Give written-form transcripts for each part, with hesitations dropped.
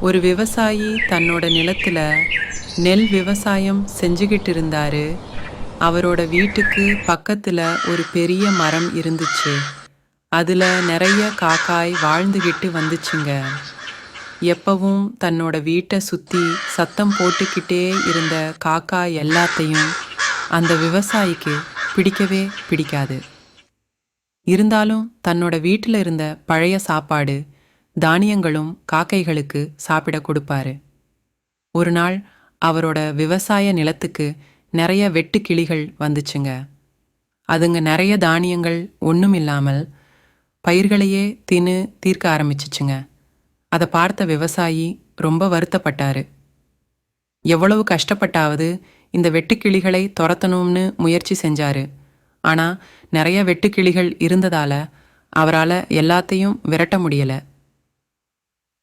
ஒரு விவசாயி தன்னோட நிலத்துல நெல் விவசாயம் செஞ்சுக்கிட்டு இருந்தாரு. அவரோட வீட்டுக்கு பக்கத்துல ஒரு பெரிய மரம் இருந்துச்சு. அதுல நிறைய காக்காய் வாழ்ந்துகிட்டு வந்துச்சுங்க. எப்பவும் தன்னோட வீட்டை சுத்தி சத்தம் போட்டுக்கிட்டே இருந்த காக்காய் எல்லாத்தையும் அந்த விவசாயிக்கு பிடிக்கவே பிடிக்காது. இருந்தாலும் தன்னோட வீட்டில் இருந்த பழைய சாப்பாடு தானியங்களும் காக்கைகளுக்கு சாப்பிட கொடுப்பாரு. ஒரு நாள் அவரோட விவசாய நிலத்துக்கு நிறைய வெட்டுக்கிளிகள் வந்துச்சுங்க. அதுங்க நிறைய தானியங்கள் ஒன்றும் இல்லாமல் பயிர்களையே தின்னு தீர்க்க ஆரம்பிச்சிச்சுங்க. அதை பார்த்த விவசாயி ரொம்ப வருத்தப்பட்டாரு. எவ்வளவு கஷ்டப்பட்டாவது இந்த வெட்டுக்கிளிகளை துரத்தணும்னு முயற்சி செஞ்சாரு. ஆனால் நிறைய வெட்டுக்கிளிகள் இருந்ததால அவரால் எல்லாத்தையும் விரட்ட முடியல.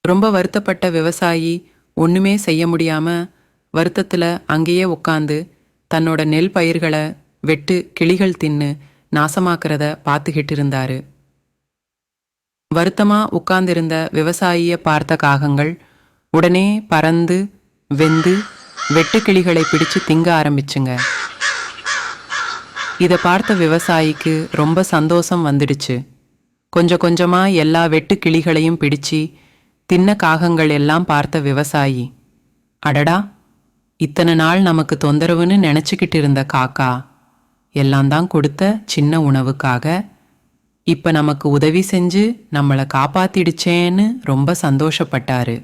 ரொம்ப வருத்தப்பட்ட விவசாயி ஒன்றுமே செய்ய முடியாம வருத்தத்தில் அங்கேயே உட்காந்து தன்னோட நெல் பயிர்களை வெட்டு கிளிகள் தின்னு நாசமாக்கிறத பார்த்துக்கிட்டு இருந்தாரு. வருத்தமா உட்கார்ந்திருந்த விவசாயியை பார்த்த காகங்கள் உடனே பறந்து வெந்து வெட்டுக்கிளிகளை பிடிச்சு திங்க ஆரம்பிச்சுங்க. இதை பார்த்த விவசாயிக்கு ரொம்ப சந்தோஷம் வந்துடுச்சு. கொஞ்சம் கொஞ்சமா எல்லா வெட்டுக்கிளிகளையும் பிடிச்சி தின்ன காகங்கள் எல்லாம் பார்த்த விவசாயி, அடடா, இத்தனை நாள் நமக்கு தொந்தரவுன்னு நினச்சிக்கிட்டு இருந்த காக்கா எல்லாம் தான் கொடுத்த சின்ன உணவுக்காக இப்போ நமக்கு உதவி செஞ்சு நம்மளை காப்பாத்திடுச்சேன்னு ரொம்ப சந்தோஷப்பட்டாரு.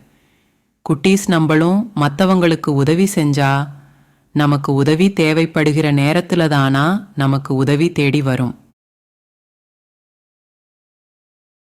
குட்டீஸ், நம்மளும் மற்றவங்களுக்கு உதவி செஞ்சா நமக்கு உதவி தேவைப்படுகிற நேரத்துல தானா நமக்கு உதவி தேடி வரும்.